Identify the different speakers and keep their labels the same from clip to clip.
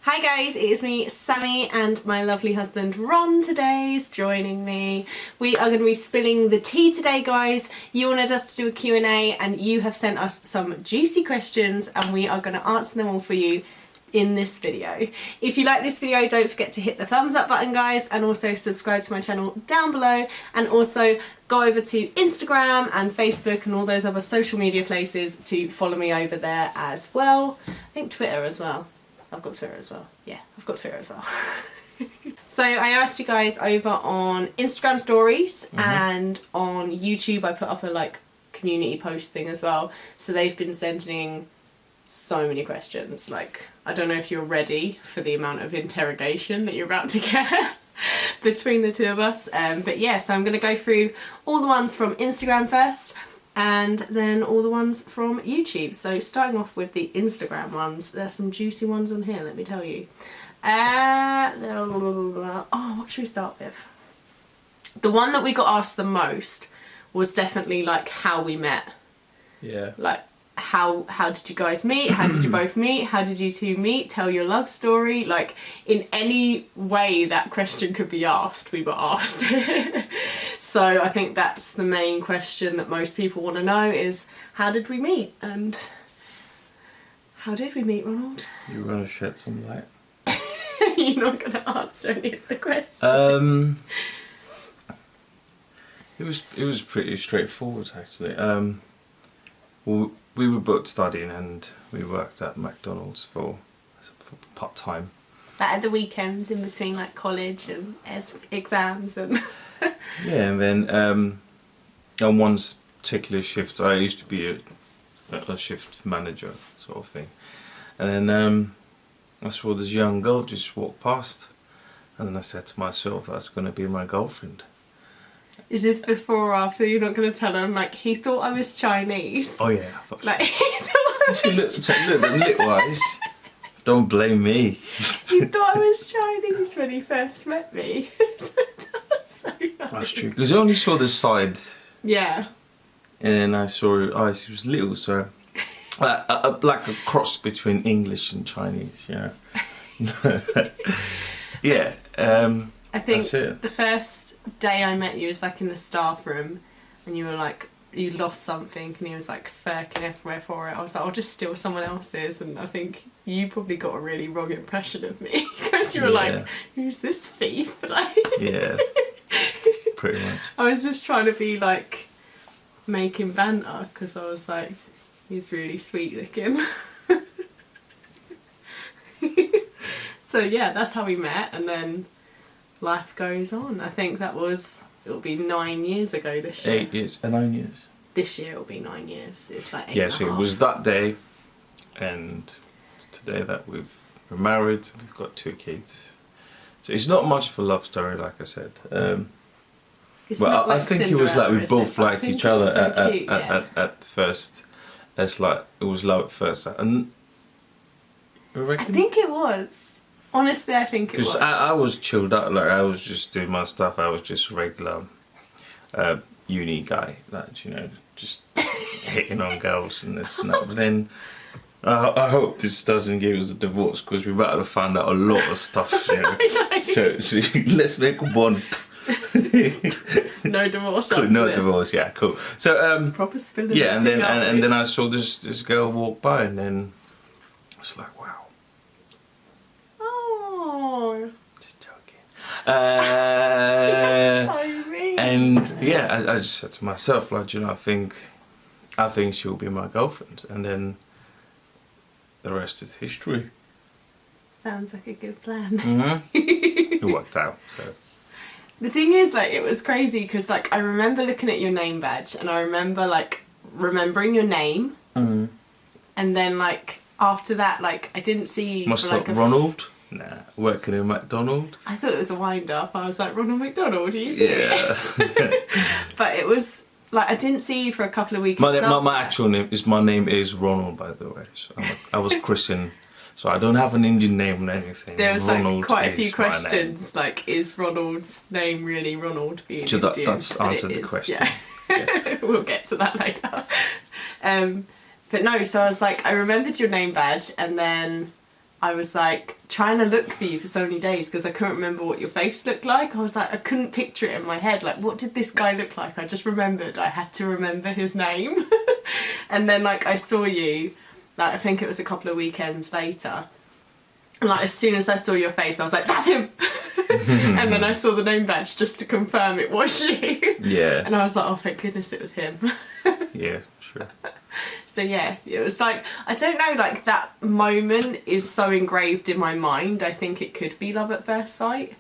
Speaker 1: Hi guys, it is me, Sammy, and my lovely husband Ron today is joining me. We are going to be spilling the tea today, guys. You wanted us to do a Q&A and you have sent us some juicy questions and we are going to answer them all for you in this video. If you like this video, don't forget to hit the thumbs up button, guys, and also subscribe to my channel down below, and also go over to Instagram and Facebook and all those other social media places to follow me over there as well. I think Twitter as well. I've got Twitter as well. Yeah, I've got Twitter as well. So I asked you guys over on Instagram stories and on YouTube. I put up a community post thing as well. So they've been sending so many questions. I don't know if you're ready for the amount of interrogation that you're about to get between the two of us. But yeah, so I'm going to go through all the ones from Instagram first, and then all the ones from YouTube. So starting off with the Instagram ones, there's some juicy ones on here, let me tell you. Oh, what should we start with? The one that we got asked the most was definitely how we met. Yeah. How did you guys meet? How did you both meet? How did you two meet? Tell your love story. In any way that question could be asked, we were asked. So I think that's the main question that most people want to know is, how did we meet? And how did we meet, Ronald?
Speaker 2: You were going to shed some light.
Speaker 1: You're not going to answer any of the questions.
Speaker 2: It was pretty straightforward, actually. Well, we were both studying and we worked at McDonald's for part-time.
Speaker 1: At the weekends in between college and exams and...
Speaker 2: Yeah, and then on one particular shift, I used to be a shift manager sort of thing. And then I saw this young girl just walk past, and then I said to myself, that's going to be my girlfriend.
Speaker 1: Is this before or after? You're not going to tell him, he thought I was Chinese.
Speaker 2: Oh yeah, I thought so.
Speaker 1: He thought I was
Speaker 2: Look, lit-wise, don't blame me.
Speaker 1: He thought I was Chinese when he first met me. So nice.
Speaker 2: That's true, because I only saw the side.
Speaker 1: Yeah.
Speaker 2: And then I saw her eyes, she was little, so... like a cross between English and Chinese, yeah. Yeah,
Speaker 1: I think
Speaker 2: that's it.
Speaker 1: The first day I met you was in the staff room, and you were you lost something, and he was firking everywhere for it. I was like, I'll just steal someone else's, and I think you probably got a really wrong impression of me because you were who's this thief?
Speaker 2: Yeah, pretty much.
Speaker 1: I was just trying to be making banter because I was he's really sweet looking. So yeah, that's how we met, and then life goes on. I think it'll be 9 years ago this year.
Speaker 2: 8 years, 9 years.
Speaker 1: This year it'll be 9 years. It's 8
Speaker 2: Yeah,
Speaker 1: and a
Speaker 2: so
Speaker 1: half.
Speaker 2: it was that day, and it's today that we're married, we've got 2 kids. So it's not much of a love story, like I said. But I think it was we both liked each other at first. It's it was love at first sight. And
Speaker 1: I think it was. Honestly, I think it was.
Speaker 2: Because I was chilled out, I was just doing my stuff. I was just a regular uni guy, just hitting on girls and this and that. But then I hope this doesn't give us a divorce, because we're about to find out a lot of stuff, So let's make a bond.
Speaker 1: No divorce.
Speaker 2: Cool, no divorce. Yeah, cool. So
Speaker 1: proper spilling.
Speaker 2: Yeah, and then I saw this girl walk by, and then I was like, wow.
Speaker 1: Oh.
Speaker 2: Just joking.
Speaker 1: So mean.
Speaker 2: And yeah, I just said to myself, I think she'll be my girlfriend, and then the rest is history.
Speaker 1: Sounds like a good plan.
Speaker 2: It worked out. So.
Speaker 1: The thing is, it was crazy because, I remember looking at your name badge, and I remember, remembering your name. And then, after that, I didn't see you
Speaker 2: Must
Speaker 1: for,
Speaker 2: Ronald? Nah, working in McDonald's.
Speaker 1: I thought it was a wind-up. I was like, Ronald McDonald, are you serious? Yeah. But it was, I didn't see you for a couple of weeks.
Speaker 2: My actual name is Ronald, by the way. So I was christened. So I don't have an Indian name or anything.
Speaker 1: There was quite a few questions, is Ronald's name really Ronald being
Speaker 2: so
Speaker 1: Indian?
Speaker 2: That's answered the question.
Speaker 1: Yeah. We'll get to that later. But no, so I was I remembered your name badge, and then I was trying to look for you for so many days because I couldn't remember what your face looked like. I was like, I couldn't picture it in my head. Like, what did this guy look like? I just remembered I had to remember his name. And then, like, I saw you, like, I think it was a couple of weekends later. And, like, as soon as I saw your face, I was like, that's him! And then I saw the name badge just to confirm it was you.
Speaker 2: Yeah.
Speaker 1: And I was like, oh, thank goodness it was him.
Speaker 2: Yeah, sure.
Speaker 1: So yeah, it was like, I don't know, like that moment is so engraved in my mind. I think it could be love at first sight.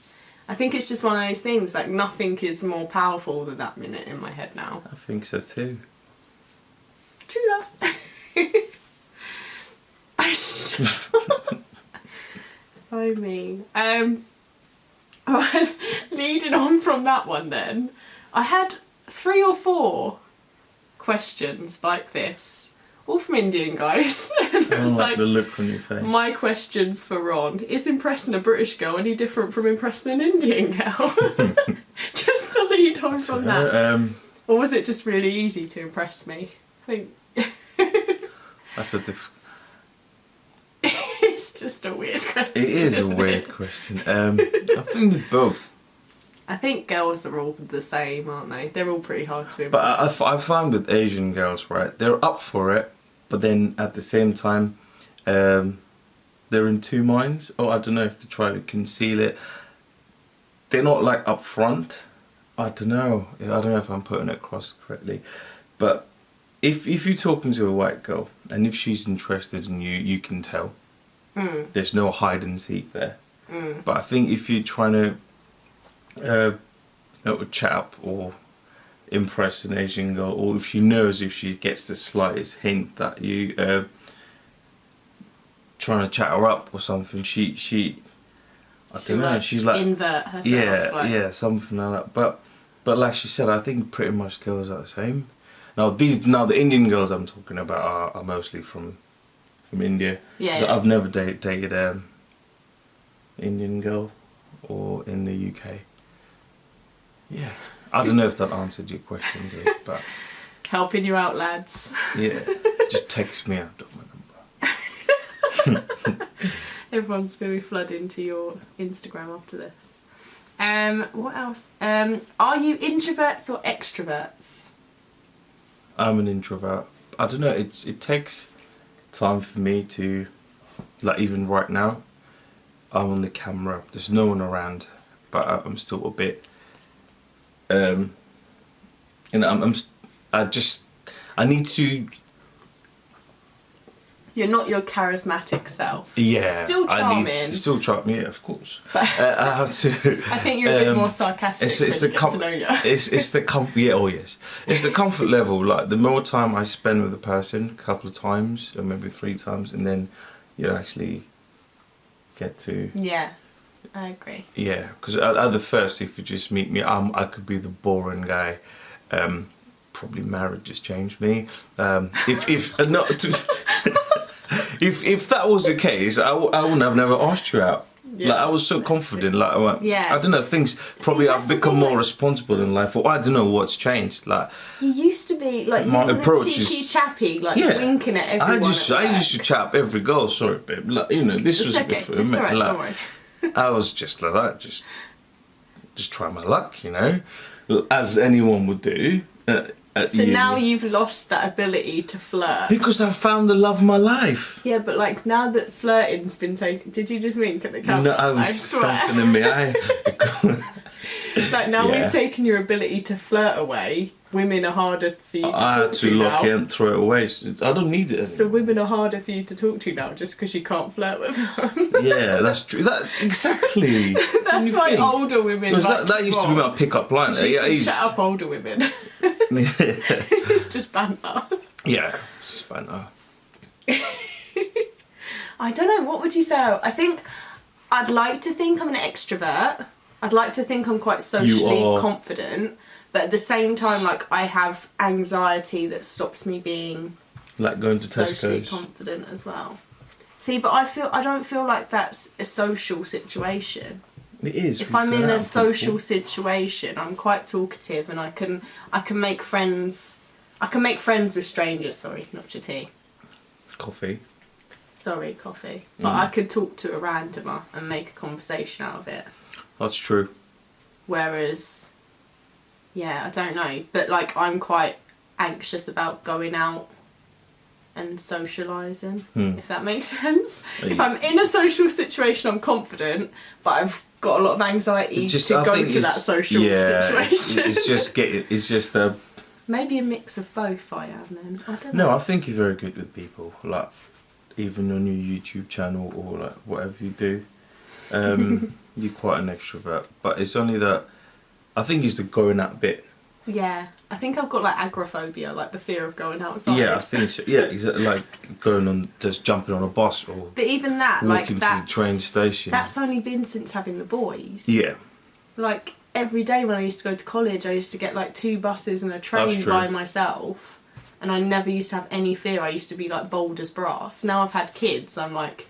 Speaker 1: I think it's just one of those things, like nothing is more powerful than that minute in my head now.
Speaker 2: I think so too.
Speaker 1: True love. So mean. Leading on from that one then, I had 3 or 4 questions like this, all from Indian guys. And it was like
Speaker 2: the look on your face.
Speaker 1: My questions for Ron: is impressing a British girl any different from impressing an Indian girl? Just to lead on from that. Or was it just really easy to impress me? I think
Speaker 2: that's a
Speaker 1: it's just a weird question.
Speaker 2: It is a weird
Speaker 1: it?
Speaker 2: question. I think they're both.
Speaker 1: I think girls are all the same, aren't they? They're all pretty hard to
Speaker 2: But
Speaker 1: impress.
Speaker 2: I find with Asian girls, right, they're up for it, but then at the same time, they're in 2 minds. Or I don't know if they try to conceal it. They're not like up front. I don't know. I don't know if I'm putting it across correctly. But if you're talking to a white girl and if she's interested in you, you can tell. There's no hide and seek there. But I think if you're trying to chat up or impress an Asian girl, or if she knows, if she gets the slightest hint that you trying to chat her up or something, she I don't know,
Speaker 1: like
Speaker 2: she's like
Speaker 1: invert herself.
Speaker 2: yeah, something like that. But like she said, I think pretty much girls are the same. Now the Indian girls I'm talking about are mostly from India.
Speaker 1: Yeah.
Speaker 2: So I've never dated Indian girl or in the UK. Yeah. I don't know if that answered your question, dear, but
Speaker 1: Helping you out, lads.
Speaker 2: yeah, just text me. I've got my number.
Speaker 1: Everyone's going to be flooding to your Instagram after this. What else? Are you introverts or extroverts?
Speaker 2: I'm an introvert. I don't know. It takes time for me to, like, even right now, I'm on the camera. There's no one around, but I'm still a bit. And I need to.
Speaker 1: You're not your charismatic self.
Speaker 2: Yeah,
Speaker 1: Still charming.
Speaker 2: Still charming. Yeah, of course. I have to.
Speaker 1: I think you're a bit more sarcastic.
Speaker 2: It's the
Speaker 1: to know you.
Speaker 2: it's the comfort. Yeah, oh yes. It's the comfort level. Like the more time I spend with a person, a couple of times or maybe 3 times, and then you actually get to.
Speaker 1: Yeah, I agree.
Speaker 2: Yeah, because at the first, if you just meet me, I could be the boring guy. Probably marriage has changed me. If not. If that was the case, I wouldn't have never asked you out.
Speaker 1: Yeah,
Speaker 2: like I was so confident. Like I don't know, things probably
Speaker 1: that's
Speaker 2: I've
Speaker 1: the
Speaker 2: become
Speaker 1: thing,
Speaker 2: more
Speaker 1: like-
Speaker 2: responsible in life, or I don't know what's changed. Like
Speaker 1: You used to be like
Speaker 2: My
Speaker 1: you were
Speaker 2: approach
Speaker 1: the cheeky
Speaker 2: is-
Speaker 1: chappy, like
Speaker 2: yeah,
Speaker 1: winking at everyone.
Speaker 2: I
Speaker 1: at
Speaker 2: used to
Speaker 1: work.
Speaker 2: chat up every girl. Sorry, babe. Like, you know, this
Speaker 1: It's
Speaker 2: was
Speaker 1: okay.
Speaker 2: before
Speaker 1: It's
Speaker 2: me.
Speaker 1: alright.
Speaker 2: Like,
Speaker 1: Don't worry.
Speaker 2: I was just like that, just try my luck, you know, as anyone would do. At
Speaker 1: So now
Speaker 2: uni.
Speaker 1: you've lost that ability to flirt.
Speaker 2: Because I found the love of my life.
Speaker 1: Yeah, but like now that flirting's been taken, did you just wink at the camera?
Speaker 2: No, I was
Speaker 1: swear.
Speaker 2: something in my eye.
Speaker 1: Like now
Speaker 2: Yeah.
Speaker 1: we've taken your ability to flirt away. Women are harder for you to
Speaker 2: I
Speaker 1: talk
Speaker 2: had to
Speaker 1: to
Speaker 2: lock
Speaker 1: now.
Speaker 2: it and throw it away. I don't need it anymore.
Speaker 1: So women are harder for you to talk to now just because you can't flirt with them.
Speaker 2: Yeah, that's true. That exactly.
Speaker 1: That's
Speaker 2: Don't you
Speaker 1: why
Speaker 2: think?
Speaker 1: older women.
Speaker 2: Because
Speaker 1: like
Speaker 2: that used to be
Speaker 1: Ron.
Speaker 2: my pick-up line.
Speaker 1: You
Speaker 2: Yeah,
Speaker 1: can
Speaker 2: he's,
Speaker 1: shut up, older women. It's just banter.
Speaker 2: yeah, it's fine.
Speaker 1: I don't know. What would you say? I think I'd like to think I'm an extrovert. I'd like to think I'm quite socially
Speaker 2: are.
Speaker 1: confident, but at the same time, like I have anxiety that stops me being
Speaker 2: Like going to
Speaker 1: socially
Speaker 2: Tesco's.
Speaker 1: confident as well. See, but I don't feel like that's a social situation.
Speaker 2: It is.
Speaker 1: If
Speaker 2: we
Speaker 1: I'm
Speaker 2: go
Speaker 1: in
Speaker 2: out
Speaker 1: a
Speaker 2: with
Speaker 1: social
Speaker 2: people.
Speaker 1: situation, I'm quite talkative and I can make friends. I can make friends with strangers. Sorry, not your tea.
Speaker 2: Coffee.
Speaker 1: Sorry, coffee. But I could talk to a randomer and make a conversation out of it.
Speaker 2: That's true.
Speaker 1: Whereas, yeah, I don't know. But like, I'm quite anxious about going out and socialising, if that makes sense. If I'm in a social situation, I'm confident, but I've got a lot of anxiety to go to that social situation.
Speaker 2: It's just the...
Speaker 1: Maybe a mix of both I am then. I don't know.
Speaker 2: No, I think you're very good with people. Like, even on your YouTube channel or like whatever you do. You're quite an extrovert. But it's only that... I think it's the going out bit.
Speaker 1: Yeah. I think I've got like agoraphobia, like the fear of going outside.
Speaker 2: Yeah, I think so. Yeah, exactly. Like going on, just jumping on a bus or...
Speaker 1: But even that,
Speaker 2: walking
Speaker 1: like,
Speaker 2: to the train station.
Speaker 1: That's only been since having the boys.
Speaker 2: Yeah.
Speaker 1: Like, every day when I used to go to college, I used to get like 2 buses and a train by myself. And I never used to have any fear. I used to be like bold as brass. Now I've had kids, I'm like,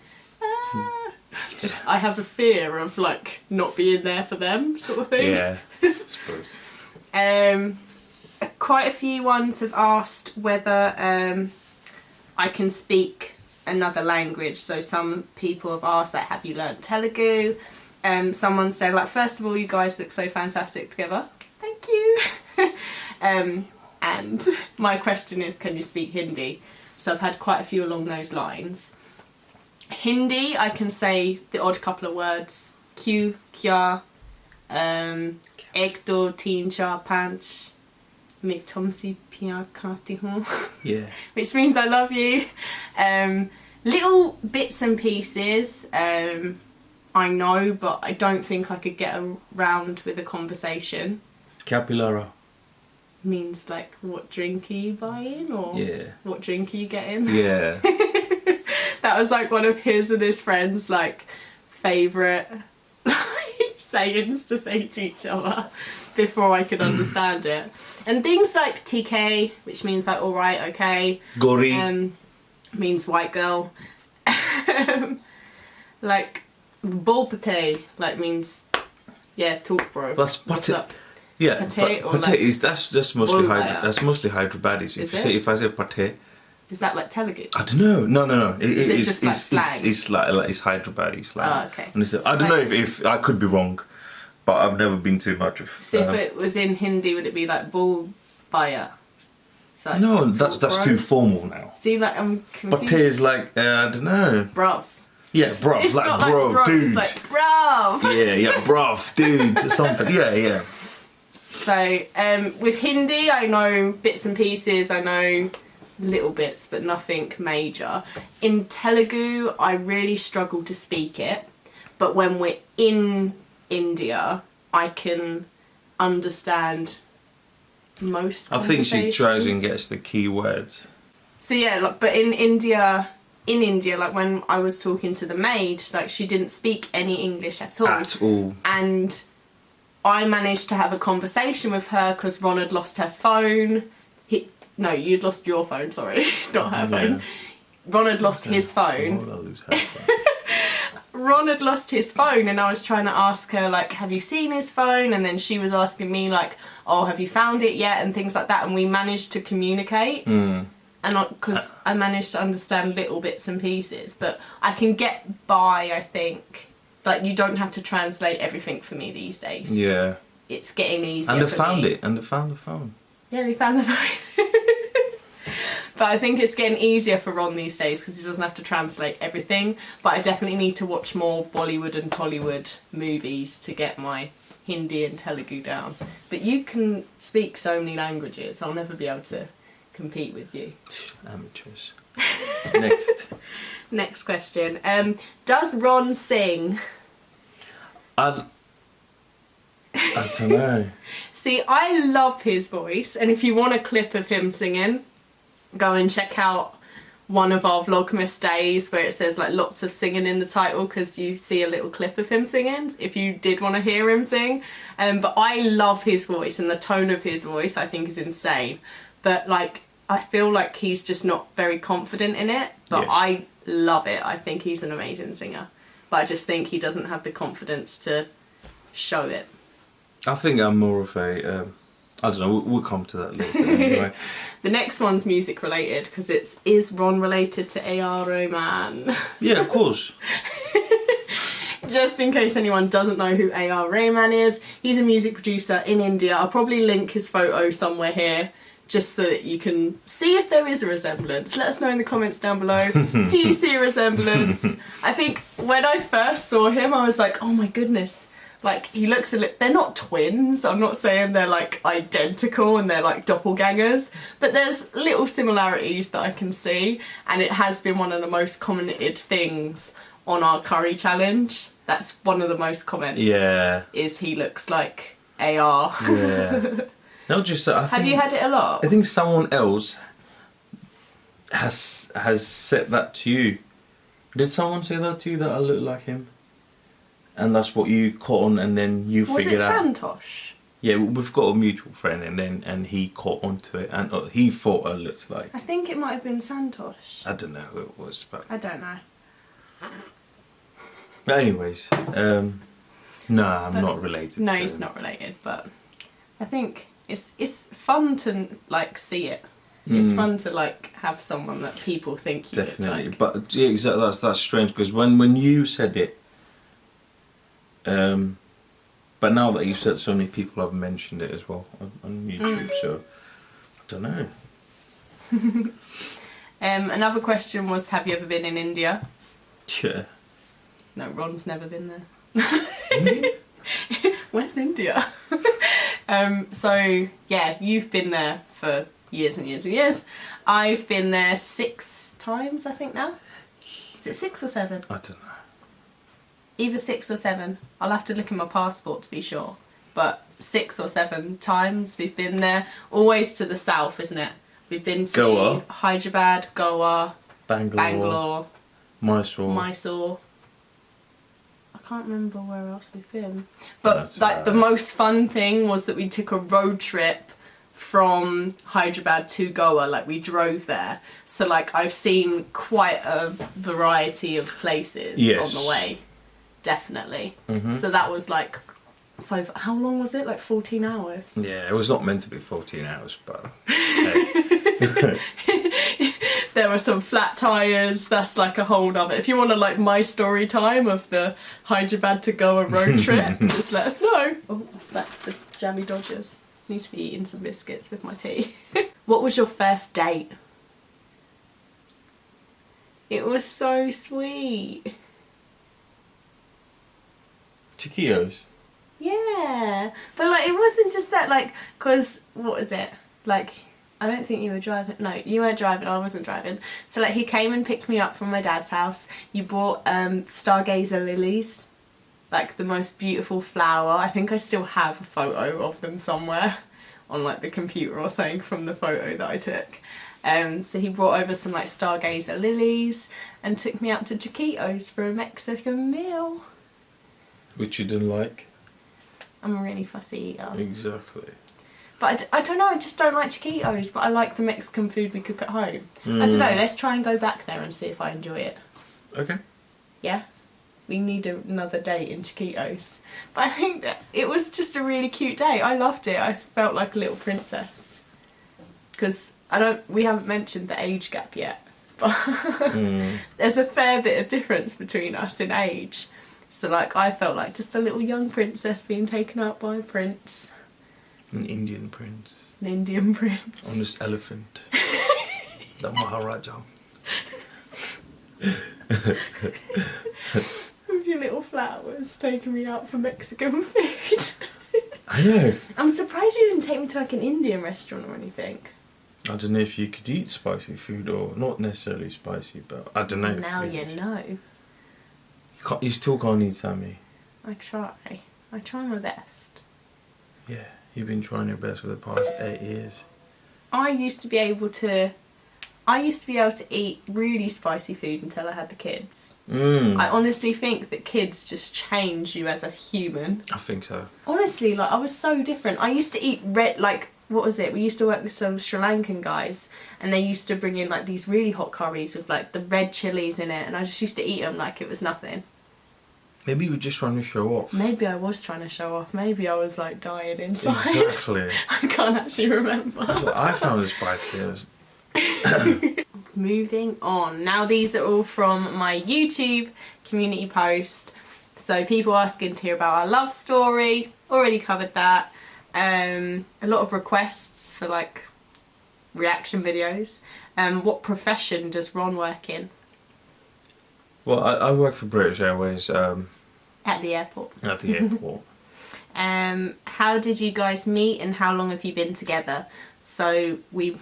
Speaker 1: I have a fear of like not being there for them, sort of thing.
Speaker 2: Yeah, I suppose.
Speaker 1: Quite a few ones have asked whether I can speak another language. So some people have asked, like, have you learnt Telugu? Someone said, like, first of all, you guys look so fantastic together. Thank you. And my question is, can you speak Hindi? So I've had quite a few along those lines. Hindi, I can say the odd couple of words. Q, kya, ek, do, teen, char, panch. मैं तुमसे प्यार करती हूँ.
Speaker 2: Yeah.
Speaker 1: Which means I love you. Little bits and pieces I know, but I don't think I could get around with a conversation.
Speaker 2: Capilara.
Speaker 1: Means like, what drink are you buying, or what drink are you getting?
Speaker 2: Yeah.
Speaker 1: That was like one of his and his friends' like favourite sayings to say to each other before I could understand it. And things like TK, which means like alright, okay.
Speaker 2: Gori.
Speaker 1: Means white girl. Like bolpate, like means talk bro.
Speaker 2: That's
Speaker 1: What's up?
Speaker 2: Yeah,
Speaker 1: pate, or
Speaker 2: pate is
Speaker 1: like
Speaker 2: that's mostly Hyderabadis. If I say pate,
Speaker 1: is that like Telugu?
Speaker 2: I don't know. No.
Speaker 1: Is it just like slang?
Speaker 2: It's like it's Hyderabadi slang.
Speaker 1: Oh, okay.
Speaker 2: And I don't know if I could be wrong, but I've never been too much of.
Speaker 1: So if it was in Hindi, would it be like bull baya? Like,
Speaker 2: no, that's too formal now.
Speaker 1: See, like I'm confused.
Speaker 2: Pate is like I don't know.
Speaker 1: Bruv.
Speaker 2: Yeah, bruv,
Speaker 1: it's
Speaker 2: like
Speaker 1: not
Speaker 2: bro,
Speaker 1: like bruv,
Speaker 2: dude.
Speaker 1: It's like bruv.
Speaker 2: Yeah, bruv, dude, or something. Yeah.
Speaker 1: So with Hindi, I know bits and pieces. I know little bits, but nothing major. In Telugu, I really struggle to speak it. But when we're in India, I can understand most
Speaker 2: I think she tries and
Speaker 1: conversations.
Speaker 2: gets the key words.
Speaker 1: So yeah, like, but in India, like when I was talking to the maid, like she didn't speak any English at all.
Speaker 2: At all.
Speaker 1: And I managed to have a conversation with her because Ron had lost her phone. No, you'd lost your phone, sorry, not her phone. Ron had lost his phone. Ron had lost his phone, and I was trying to ask her, like, have you seen his phone? And then she was asking me, like, oh, have you found it yet? And things like that. And we managed to communicate. And because I managed to understand little bits and pieces. But I can get by, I think. Like, you don't have to translate everything for me these days.
Speaker 2: Yeah.
Speaker 1: It's getting easier.
Speaker 2: And they found it. And they found the phone.
Speaker 1: Yeah, we found the phone. But I think it's getting easier for Ron these days because he doesn't have to translate everything. But I definitely need to watch more Bollywood and Tollywood movies to get my Hindi and Telugu down. But you can speak so many languages, I'll never be able to compete with you.
Speaker 2: Amateurs. Next.
Speaker 1: Next question. Does Ron sing?
Speaker 2: I don't know.
Speaker 1: See, I love his voice, and if you want a clip of him singing, go and check out one of our Vlogmas days where it says like lots of singing in the title because you see a little clip of him singing if you did want to hear him sing. But I love his voice, and the tone of his voice I think is insane. But like, I feel like he's just not very confident in it, but
Speaker 2: Yeah.
Speaker 1: I love it. I think he's an amazing singer, but I just think he doesn't have the confidence to show it.
Speaker 2: I think I'm more of a I don't know, we'll come to that later anyway.
Speaker 1: The next one's music related because is Ron related to A.R. Rahman?
Speaker 2: Yeah, of course.
Speaker 1: Just in case anyone doesn't know who A.R. Rahman is, he's a music producer in India. I'll probably link his photo somewhere here just so that you can see if there is a resemblance. Let us know in the comments down below. Do you see a resemblance? I think when I first saw him, I was like, oh my goodness. Like, he looks a little... They're not twins. I'm not saying they're, like, identical and they're, like, doppelgangers. But there's little similarities that I can see. And it has been one of the most commented things on our curry challenge. That's one of the most comments.
Speaker 2: Yeah.
Speaker 1: Is he looks like AR.
Speaker 2: Yeah. Not just that.
Speaker 1: Have you had it a lot?
Speaker 2: I think someone else has said that to you. Did someone say that to you, that I look like him? And that's what you caught on, and then you figured out.
Speaker 1: Was it Santosh?
Speaker 2: Yeah, we've got a mutual friend, and he caught onto it, and he thought I looked like.
Speaker 1: I think it might have been Santosh.
Speaker 2: I don't know who it was, but.
Speaker 1: I don't know.
Speaker 2: But anyways, I'm not related.
Speaker 1: No,
Speaker 2: to
Speaker 1: he's not related, but I think it's fun to like see it. It's fun to like have someone that people think you
Speaker 2: definitely
Speaker 1: look like.
Speaker 2: But yeah, exactly, that's strange, because when you said it, but now that you've said, so many people have mentioned it as well on YouTube, so I don't know.
Speaker 1: Another question was, have you ever been in India?
Speaker 2: Yeah.
Speaker 1: No, Ron's never been there. Where's India? So yeah, you've been there for years and years and years. I've been there 6 times, I think now. Is it 6 or 7?
Speaker 2: I don't know.
Speaker 1: Either 6 or 7. I'll have to look in my passport to be sure. But 6 or 7 times we've been there. Always to the south, isn't it? We've been to
Speaker 2: Goa.
Speaker 1: Hyderabad, Goa,
Speaker 2: Bangalore,
Speaker 1: Mysore. I can't remember where else we've been. But
Speaker 2: That's
Speaker 1: like the most fun thing was that we took a road trip from Hyderabad to Goa. Like, we drove there. So like I've seen quite a variety of places on the way. Definitely. So that was like, so how long was it? Like 14 hours?
Speaker 2: Yeah, it was not meant to be 14 hours, but hey.
Speaker 1: There were some flat tyres. That's like a whole nother. If you want to like my story time of the Hyderabad to Goa road trip, just let us know. Oh, that's the jammy Dodgers. Need to be eating some biscuits with my tea. What was your first date? It was so sweet.
Speaker 2: Chiquillos.
Speaker 1: Yeah, but like it wasn't just that, like, cause what was it like? I don't think you were driving. No, you weren't driving. I wasn't driving. So like he came and picked me up from my dad's house. You bought stargazer lilies, like the most beautiful flower. I think I still have a photo of them somewhere on like the computer or something from the photo that I took. So he brought over some like stargazer lilies and took me out to Chiquitos for a Mexican meal.
Speaker 2: Which you didn't like.
Speaker 1: I'm a really fussy eater.
Speaker 2: Exactly.
Speaker 1: But I don't know, I just don't like Chiquitos, but I like the Mexican food we cook at home. I don't know, let's try and go back there and see if I enjoy it.
Speaker 2: Okay.
Speaker 1: Yeah? We need another date in Chiquitos. But I think that it was just a really cute day. I loved it. I felt like a little princess. Because we haven't mentioned the age gap yet. But there's a fair bit of difference between us in age. So like I felt like just a little young princess being taken out by a prince.
Speaker 2: An Indian prince.
Speaker 1: An Indian prince.
Speaker 2: On this elephant. The Maharaja.
Speaker 1: With your little flowers taking me out for Mexican food.
Speaker 2: I know.
Speaker 1: I'm surprised you didn't take me to like an Indian restaurant or anything.
Speaker 2: I don't know if you could eat spicy food, or not necessarily spicy, but I don't know.
Speaker 1: Now you know.
Speaker 2: You still can't eat Sammy.
Speaker 1: I try my best.
Speaker 2: Yeah, you've been trying your best for the past 8 years.
Speaker 1: I used to be able to eat really spicy food until I had the kids. I honestly think that kids just change you as a human.
Speaker 2: I think so.
Speaker 1: Honestly, like I was so different. I used to eat red, like, what was it? We used to work with some Sri Lankan guys and they used to bring in like these really hot curries with like the red chilies in it, and I just used to eat them like it was nothing.
Speaker 2: Maybe you were just trying to show off.
Speaker 1: Maybe I was trying to show off. Maybe I was like dying inside.
Speaker 2: Exactly.
Speaker 1: I can't actually remember.
Speaker 2: So I found this spicy.
Speaker 1: Moving on. Now these are all from my YouTube community post. So people asking to hear about our love story. Already covered that. A lot of requests for like reaction videos. What profession does Ron work in?
Speaker 2: Well, I work for British Airways.
Speaker 1: At the airport.
Speaker 2: At the airport.
Speaker 1: How did you guys meet and how long have you been together? So we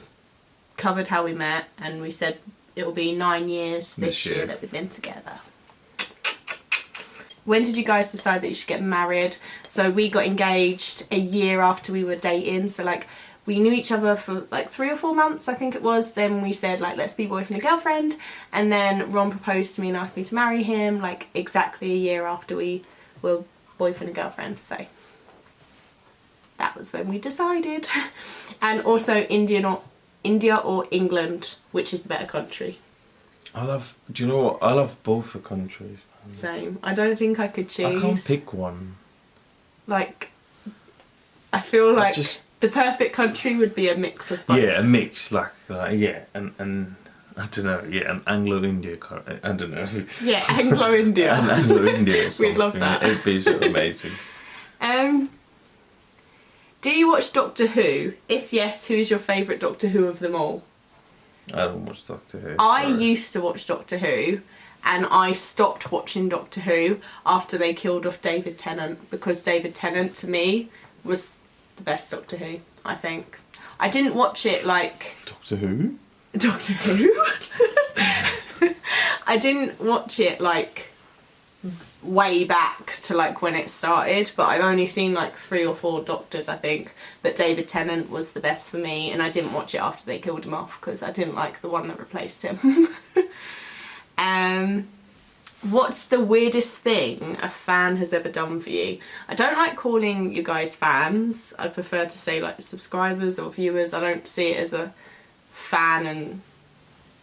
Speaker 1: covered how we met and we said it'll be 9 years this year that we've been together. When did you guys decide that you should get married? So we got engaged a year after we were dating. So like we knew each other for like 3 or 4 months, I think it was. Then we said like, let's be boyfriend and girlfriend. And then Ron proposed to me and asked me to marry him like exactly a year after we were boyfriend and girlfriend. So that was when we decided. And also India or England, which is the better country?
Speaker 2: Do you know what? I love both the countries.
Speaker 1: Same. I don't think I could choose.
Speaker 2: I can't pick one.
Speaker 1: Like, I feel like the perfect country would be a mix of both.
Speaker 2: Yeah, a mix, and I don't know, an Anglo-India, I don't know.
Speaker 1: Yeah, Anglo-India.
Speaker 2: An Anglo-India.
Speaker 1: We'd love that.
Speaker 2: It'd be so amazing.
Speaker 1: Do you watch Doctor Who? If yes, who's your favourite Doctor Who of them all?
Speaker 2: I don't watch Doctor Who.
Speaker 1: I used to watch Doctor Who, and I stopped watching Doctor Who after they killed off David Tennant, because David Tennant, to me, was the best Doctor Who, I think. I didn't watch it like...
Speaker 2: Doctor Who?
Speaker 1: Doctor Who? I didn't watch it like way back to like when it started, but I've only seen like 3 or 4 Doctors, I think. But David Tennant was the best for me, and I didn't watch it after they killed him off because I didn't like the one that replaced him. What's the weirdest thing a fan has ever done for you? I don't like calling you guys fans. I prefer to say like subscribers or viewers. I don't see it as a fan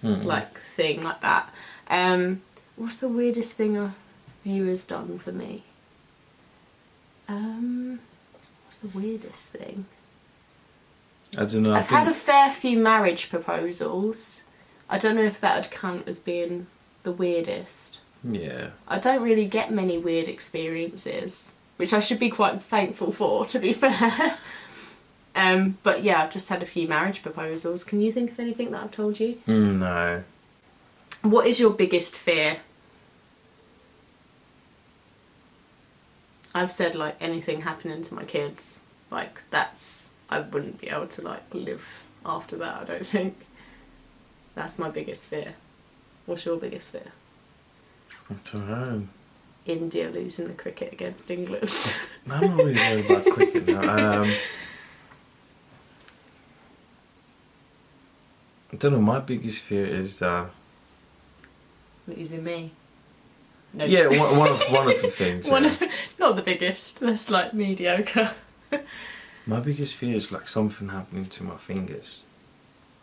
Speaker 1: and like thing like that. What's the weirdest thing a viewer's done for me? What's the weirdest thing?
Speaker 2: I don't know.
Speaker 1: I've had a fair few marriage proposals. I don't know if that would count as being the weirdest.
Speaker 2: Yeah.
Speaker 1: I don't really get many weird experiences, which I should be quite thankful for, to be fair. But yeah, I've just had a few marriage proposals. Can you think of anything that I've told you?
Speaker 2: No.
Speaker 1: What is your biggest fear? I've said like anything happening to my kids. Like I wouldn't be able to like live after that, I don't think. That's my biggest fear. What's your biggest fear?
Speaker 2: I don't know.
Speaker 1: India losing the cricket against England.
Speaker 2: No, I'm not really worried about cricket now. I don't know, my biggest fear is
Speaker 1: Losing me. No.
Speaker 2: yeah, one of the things.
Speaker 1: Not the biggest, that's like mediocre.
Speaker 2: My biggest fear is like something happening to my fingers.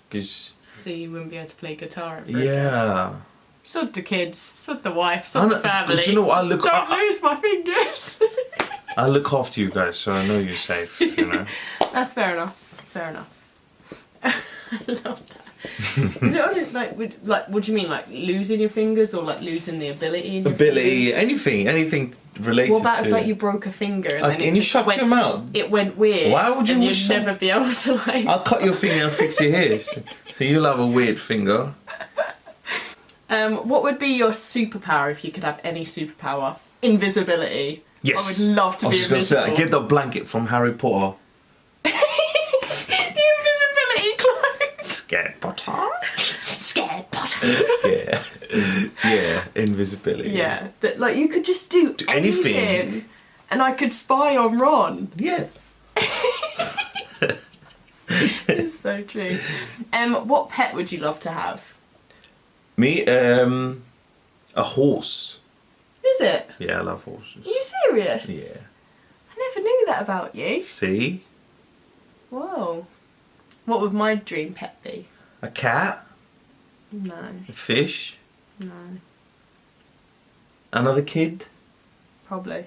Speaker 2: Cause
Speaker 1: So you wouldn't be able to play guitar ever
Speaker 2: yeah.
Speaker 1: again. Sod the kids, sod the wife, sod the family.
Speaker 2: But you know what,
Speaker 1: Don't lose my fingers.
Speaker 2: I look after you guys, so I know you're safe, you know.
Speaker 1: That's fair enough. Fair enough. I love that. Is it only like what do you mean, like losing your fingers or like losing the ability in your fingers?
Speaker 2: anything related to...
Speaker 1: What about if like you broke a finger and then
Speaker 2: and you shut your mouth?
Speaker 1: It went weird.
Speaker 2: Why would you?
Speaker 1: And you'd never be able to like...
Speaker 2: I'll cut your finger and fix your hair. So you'll have a weird finger.
Speaker 1: What would be your superpower if you could have any superpower? Invisibility.
Speaker 2: Yes.
Speaker 1: I would love to be invisible.
Speaker 2: I was just going to say, get the blanket from Harry Potter.
Speaker 1: The invisibility cloak.
Speaker 2: Scared Potter.
Speaker 1: Scared Potter.
Speaker 2: Yeah. Yeah, invisibility.
Speaker 1: Yeah. That like you could just do
Speaker 2: anything.
Speaker 1: And I could spy on Ron.
Speaker 2: Yeah.
Speaker 1: It's so true. What pet would you love to have?
Speaker 2: Me, a horse.
Speaker 1: Is it?
Speaker 2: Yeah, I love horses.
Speaker 1: Are you serious?
Speaker 2: Yeah.
Speaker 1: I never knew that about you.
Speaker 2: See?
Speaker 1: Whoa. What would my dream pet be?
Speaker 2: A cat.
Speaker 1: No.
Speaker 2: A fish.
Speaker 1: No.
Speaker 2: Another kid.
Speaker 1: Probably.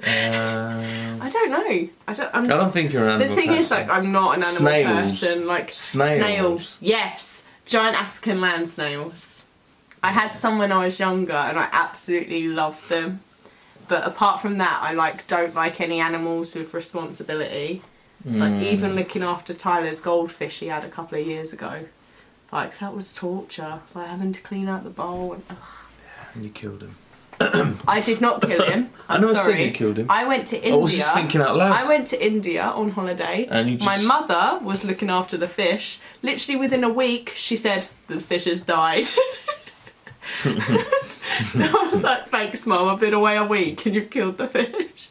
Speaker 2: I
Speaker 1: I don't know. I
Speaker 2: don't think you're an animal
Speaker 1: The thing is,
Speaker 2: person.
Speaker 1: like, I'm not an animal
Speaker 2: Snails.
Speaker 1: person. Like
Speaker 2: Snails.
Speaker 1: Yes, giant African land snails. I had some when I was younger, and I absolutely loved them. But apart from that, I don't like any animals with responsibility. Like even looking after Tyler's goldfish he had a couple of years ago. Like that was torture. Like having to clean out the bowl. And,
Speaker 2: And you killed him.
Speaker 1: I did not kill him.
Speaker 2: I know
Speaker 1: sorry.
Speaker 2: I said you killed him.
Speaker 1: I went to India.
Speaker 2: I was just thinking out loud.
Speaker 1: I went to India on holiday.
Speaker 2: And you just...
Speaker 1: My mother was looking after the fish. Literally within a week, she said the fish has died. I was like, thanks, Mum. I've been away a week and you've killed the fish.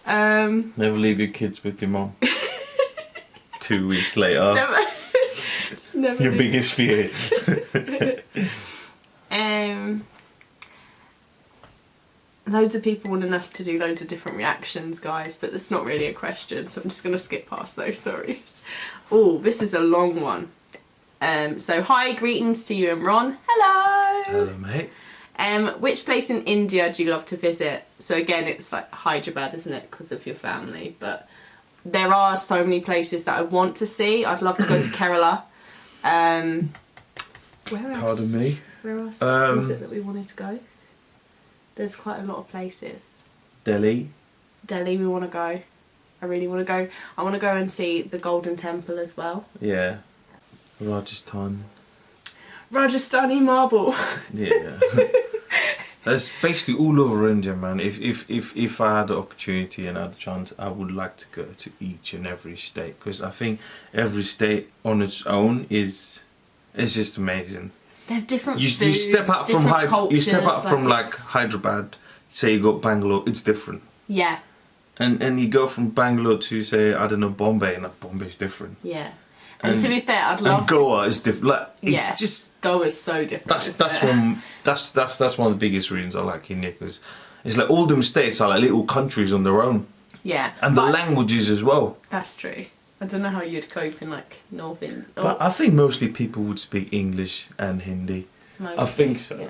Speaker 2: Never leave your kids with your mum. 2 weeks later.
Speaker 1: Never
Speaker 2: Your biggest fear.
Speaker 1: Loads of people wanting us to do loads of different reactions, guys, but that's not really a question, so I'm just going to skip past those, sorry. Oh, this is a long one. So, hi, greetings to you and Ron. Hello!
Speaker 2: Hello, mate.
Speaker 1: Which place in India do you love to visit? So again, it's like Hyderabad, isn't it, because of your family, but there are so many places that I want to see. I'd love to go to Kerala. Where else?
Speaker 2: Pardon me?
Speaker 1: Where else was it that we wanted to go? There's quite a lot of places.
Speaker 2: Delhi.
Speaker 1: Delhi we want to go. I really want to go. I want to go and see the Golden Temple as well.
Speaker 2: Yeah. Rajasthan.
Speaker 1: Rajasthani marble.
Speaker 2: Yeah. That's basically all over India, man. If I had the opportunity and had the chance, I would like to go to each and every state, because I think every state on its own is just amazing.
Speaker 1: They have different
Speaker 2: You
Speaker 1: foods,
Speaker 2: step out from
Speaker 1: cultures,
Speaker 2: you step out from like
Speaker 1: it's...
Speaker 2: Hyderabad, say you got Bangalore, it's different.
Speaker 1: Yeah.
Speaker 2: And you go from Bangalore to, say, I don't know, Bombay, and like, Bombay's different.
Speaker 1: Yeah. And to be fair, I'd love.
Speaker 2: And Goa is different. Like, it's just
Speaker 1: Goa's so different.
Speaker 2: That's one of the biggest reasons I like India, because it's like all them states are like little countries on their own.
Speaker 1: Yeah.
Speaker 2: And the languages as well.
Speaker 1: That's true. I don't know how you'd cope in like North India.
Speaker 2: But I think mostly people would speak English and Hindi.
Speaker 1: Mostly,
Speaker 2: I think so.
Speaker 1: Yeah.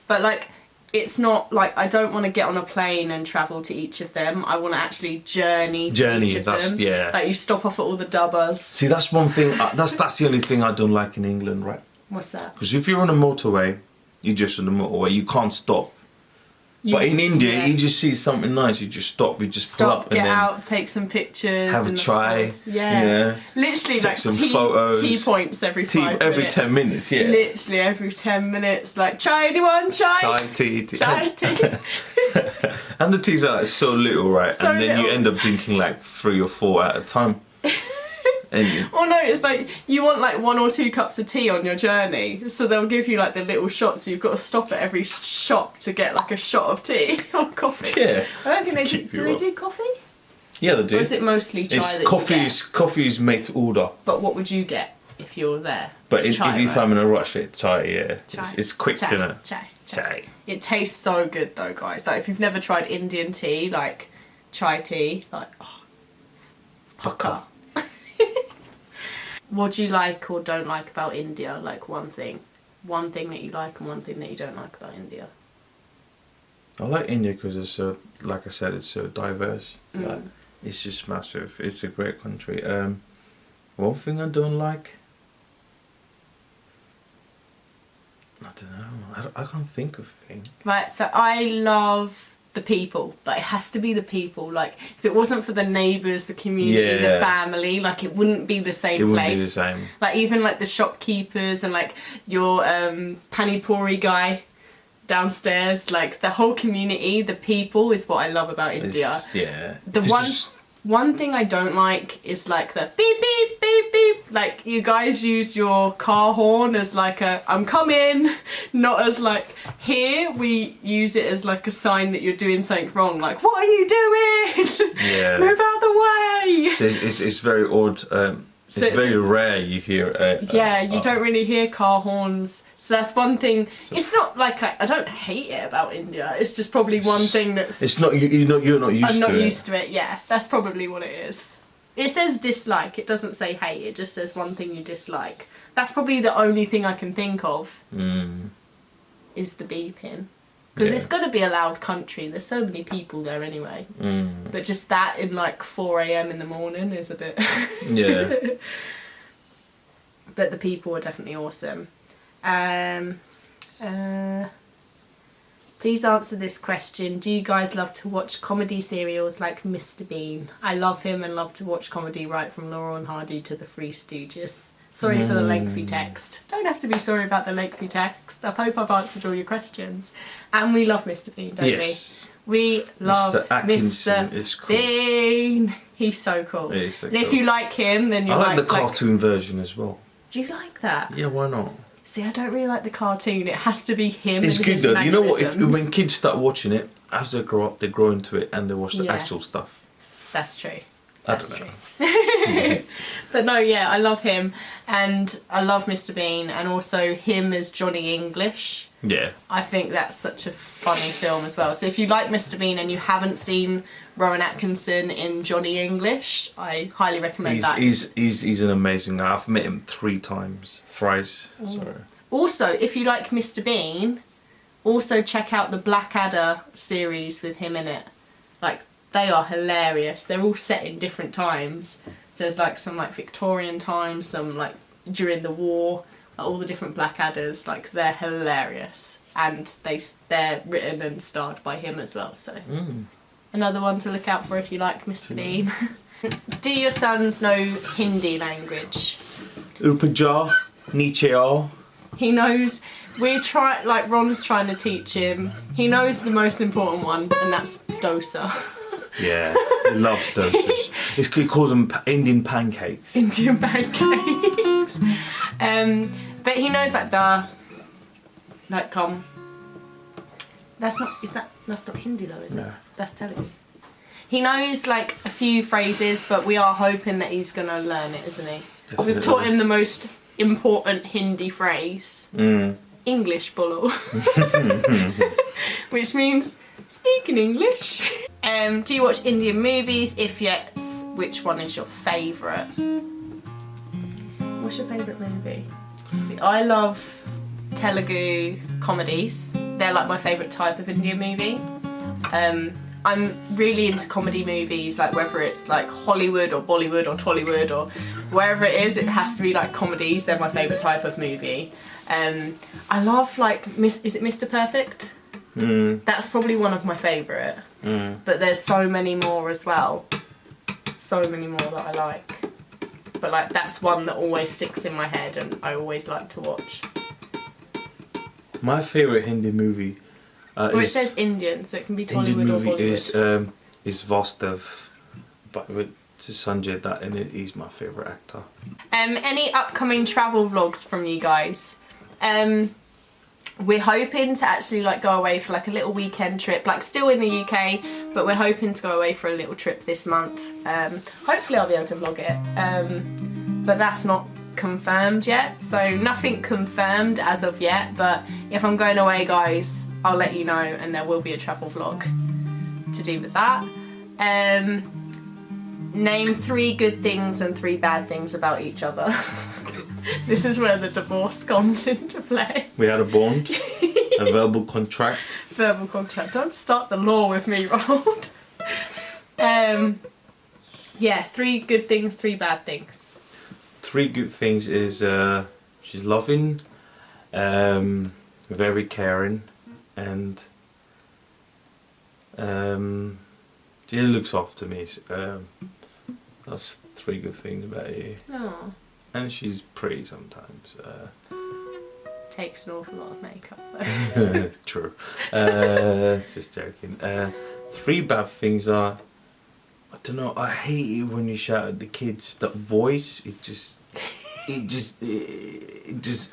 Speaker 1: But like, it's not like I don't want to get on a plane and travel to each of them. I want to actually journey to each of them.
Speaker 2: Yeah.
Speaker 1: Like you stop off at all the dubbers.
Speaker 2: See, that's one thing. That's the only thing I don't like in England, right?
Speaker 1: What's that?
Speaker 2: Because if you're on a motorway, you're just on the motorway. You can't stop. But in India, you just see something nice, you just stop, you just pull up and
Speaker 1: get
Speaker 2: then
Speaker 1: out, take some pictures,
Speaker 2: have a chai.
Speaker 1: Yeah. Literally
Speaker 2: take
Speaker 1: like
Speaker 2: some photos.
Speaker 1: tea points every 5 minutes.
Speaker 2: Every 10 minutes, yeah.
Speaker 1: Literally every 10 minutes, like chai, anyone? Chai?
Speaker 2: Chai, tea.
Speaker 1: Chai, tea.
Speaker 2: And the teas are like so little, right?
Speaker 1: So
Speaker 2: and then
Speaker 1: little.
Speaker 2: you end up drinking like 3 or 4 at a time.
Speaker 1: Or no, it's like you want like 1 or 2 cups of tea on your journey, so they'll give you like the little shots, so you've got to stop at every shop to get like a shot of tea or coffee.
Speaker 2: Yeah.
Speaker 1: I don't think they do. Do they do coffee?
Speaker 2: Yeah, they do.
Speaker 1: Or is it mostly chai that
Speaker 2: Coffee is made to order.
Speaker 1: But what would you get if you were there?
Speaker 2: But
Speaker 1: It's chai,
Speaker 2: if
Speaker 1: right?
Speaker 2: I'm in a rush, it's chai, yeah.
Speaker 1: Chai.
Speaker 2: It's quick,
Speaker 1: Chai.
Speaker 2: innit?
Speaker 1: Chai. It tastes so good though, guys. Like if you've never tried Indian tea, like chai tea, like it's pucker. What do you like or don't like about India? Like one thing that you like and one thing that you don't like about India.
Speaker 2: I like India because it's so, like I said, it's so diverse. Like, it's just massive. It's a great country. One thing I don't like, I don't know. I can't think of a thing.
Speaker 1: Right, so I love the people. Like it has to be the people. Like if it wasn't for the neighbours, the community, the family, like it wouldn't be the same place. It wouldn't
Speaker 2: be the same.
Speaker 1: Like even like the shopkeepers and like your pani puri guy downstairs, like the whole community, the people is what I love about India.
Speaker 2: Yeah.
Speaker 1: One thing I don't like is like the beep beep beep beep. Like you guys use your car horn as like a I'm coming, not as like here we use it as like a sign that you're doing something wrong. Like what are you doing?
Speaker 2: Yeah.
Speaker 1: Move out the way.
Speaker 2: So it's very odd. It's very rare you hear.
Speaker 1: You don't really hear car horns. So that's one thing. It's not like I don't hate it about India. It's just probably one thing that's.
Speaker 2: It's not you're not used to it.
Speaker 1: I'm not used to it. Yeah, that's probably what it is. It says dislike. It doesn't say hate. It just says one thing you dislike. That's probably the only thing I can think of. Is the beeping. Because
Speaker 2: Yeah.
Speaker 1: it's got to be a loud country. There's so many people there anyway. But just that in like 4 a.m. in the morning is a bit...
Speaker 2: Yeah.
Speaker 1: But the people are definitely awesome. Please answer this question. Do you guys love to watch comedy serials like Mr. Bean? I love him and love to watch comedy right from Laurel and Hardy to the Three Stooges. Sorry for the lengthy text. Don't have to be sorry about the lengthy text. I hope I've answered all your questions. And we love Mr. Bean, don't
Speaker 2: Yes.
Speaker 1: we? We love
Speaker 2: Mr. Atkinson
Speaker 1: Mr.
Speaker 2: is cool.
Speaker 1: Bean. He's so cool.
Speaker 2: He is so
Speaker 1: And if
Speaker 2: cool.
Speaker 1: you like him, then you
Speaker 2: I like the
Speaker 1: like...
Speaker 2: cartoon version as well.
Speaker 1: Do you like that?
Speaker 2: Yeah, why not?
Speaker 1: See, I don't really like the cartoon. It has to be him.
Speaker 2: It's
Speaker 1: and
Speaker 2: good
Speaker 1: his
Speaker 2: though. You know what? If
Speaker 1: mannerisms.
Speaker 2: when kids start watching it, as they grow up, they grow into it and they watch the
Speaker 1: Yeah.
Speaker 2: actual stuff.
Speaker 1: That's true.
Speaker 2: I
Speaker 1: That's
Speaker 2: don't know.
Speaker 1: true. But no, yeah, I love him, and I love Mr. Bean, and also him as Johnny English.
Speaker 2: Yeah.
Speaker 1: I think that's such a funny film as well. So if you like Mr. Bean and you haven't seen Rowan Atkinson in Johnny English, I highly recommend that.
Speaker 2: He's an amazing guy. I've met him 3 times. Thrice. Sorry.
Speaker 1: Also, if you like Mr. Bean, also check out the Blackadder series with him in it. Like, they are hilarious. They're all set in different times. So there's like some like Victorian times, some like during the war, like, all the different Blackadders, like they're hilarious. And they're written and starred by him as well, so another one to look out for if you like Mr. Bean. Do your sons know Hindi language?
Speaker 2: Upajar, Nicheo.
Speaker 1: He knows, like Ron's trying to teach him. He knows the most important one, and that's dosa.
Speaker 2: Yeah, he loves dosas. He calls them Indian pancakes.
Speaker 1: Indian pancakes. But he knows like the, like come. That's not Hindi though, is it?
Speaker 2: No.
Speaker 1: That's Telugu. He knows like a few phrases, but we are hoping that he's gonna learn it, isn't he?
Speaker 2: Definitely.
Speaker 1: We've taught him the most important Hindi phrase. English bolo. Which means speak in English. Do you watch Indian movies? If yes, which one is your favourite? What's your favourite movie? See, I love Telugu comedies. They're like my favourite type of Indian movie. I'm really into comedy movies, like whether it's like Hollywood or Bollywood or Tollywood or wherever it is has to be like comedies. They're my favourite type of movie. I love like, is it Mr. Perfect? That's probably one of my favourite. But there's so many more as well. So many more that I like. But like that's one that always sticks in my head and I always like to watch.
Speaker 2: My favourite Hindi movie
Speaker 1: Or it says Indian, so it can be
Speaker 2: Indian
Speaker 1: Tollywood or
Speaker 2: movie
Speaker 1: Bollywood.
Speaker 2: is Vastav, but with Sanjay Dutt in it. He's my favourite actor.
Speaker 1: Any upcoming travel vlogs from you guys? We're hoping to actually like go away for like a little weekend trip, like still in the UK, but we're hoping to go away for a little trip this month. Hopefully I'll be able to vlog it, but that's not confirmed yet, so nothing confirmed as of yet, but if I'm going away guys, I'll let you know and there will be a travel vlog to do with that. Name 3 good things and 3 bad things about each other. This is where the divorce comes into play.
Speaker 2: We had a bond, a verbal contract.
Speaker 1: Verbal contract. Don't start the law with me, Ronald. Yeah, 3 good things, 3 bad things.
Speaker 2: 3 good things is she's loving, very caring, and she looks after me. That's 3 good things about you.
Speaker 1: Oh,
Speaker 2: And she's pretty sometimes.
Speaker 1: takes an awful lot of makeup though.
Speaker 2: True. Just joking. 3 bad things are, I don't know, I hate it when you shout at the kids. That voice, it just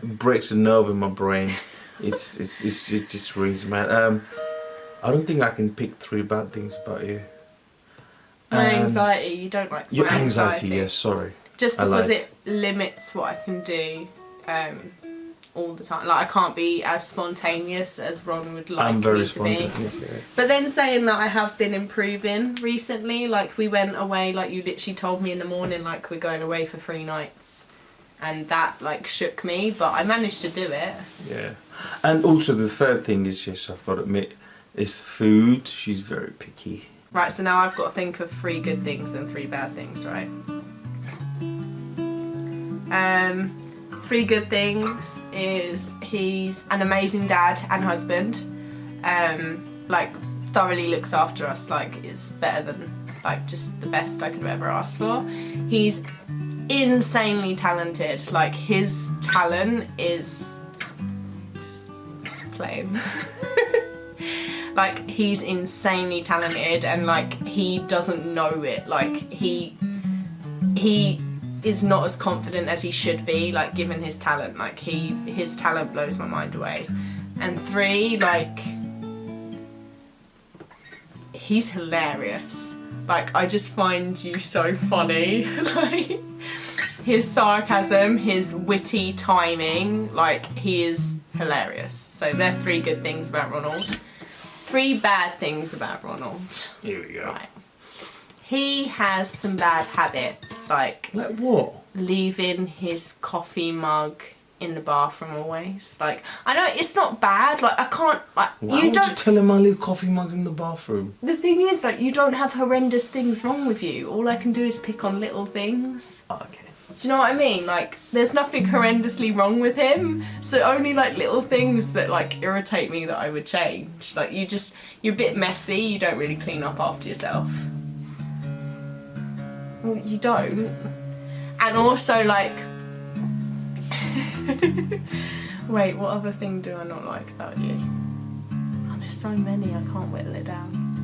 Speaker 2: breaks a nerve in my brain. It just rings mad. I don't think I can pick 3 bad things about you.
Speaker 1: My anxiety, you don't like
Speaker 2: Your
Speaker 1: my
Speaker 2: anxiety, yes, sorry.
Speaker 1: Just
Speaker 2: I
Speaker 1: because
Speaker 2: lied.
Speaker 1: it limits what I can do all the time. Like I can't be as spontaneous as Ron would like
Speaker 2: I'm very
Speaker 1: me to be.
Speaker 2: spontaneous. Yeah.
Speaker 1: But then saying that I have been improving recently, like we went away, like you literally told me in the morning, like we're going away for 3 nights. and that like shook me, but I managed to do it.
Speaker 2: Yeah. And also the third thing is, yes, I've got to admit, is food. She's very picky.
Speaker 1: Right, so now I've got to think of 3 good things and 3 bad things, right? 3 good things is he's an amazing dad and husband. Like thoroughly looks after us, like it's better than like just the best I could have ever asked for. He's insanely talented, like his talent is just plain. Like he's insanely talented and like he doesn't know it, like he is not as confident as he should be, like given his talent, like his talent blows my mind away. And 3, like he's hilarious, like I just find you so funny. Like his sarcasm, his witty timing, like he is hilarious. So they're 3 good things about Ronald. 3 bad things about Ronald.
Speaker 2: Here we go.
Speaker 1: Right. He has some bad habits, like
Speaker 2: what?
Speaker 1: leaving his coffee mug in the bathroom always. Like, I know it's not bad, like I can't, like,
Speaker 2: Why would you tell him I leave coffee mugs in the bathroom?
Speaker 1: The thing is, like, you don't have horrendous things wrong with you. All I can do is pick on little things.
Speaker 2: Oh, okay.
Speaker 1: Do you know what I mean? Like, there's nothing horrendously wrong with him, so only like little things that like irritate me that I would change. Like, you're a bit messy, you don't really clean up after yourself. Well, you don't. And also, like, wait, what other thing do I not like about you? Oh, there's so many, I can't whittle it down.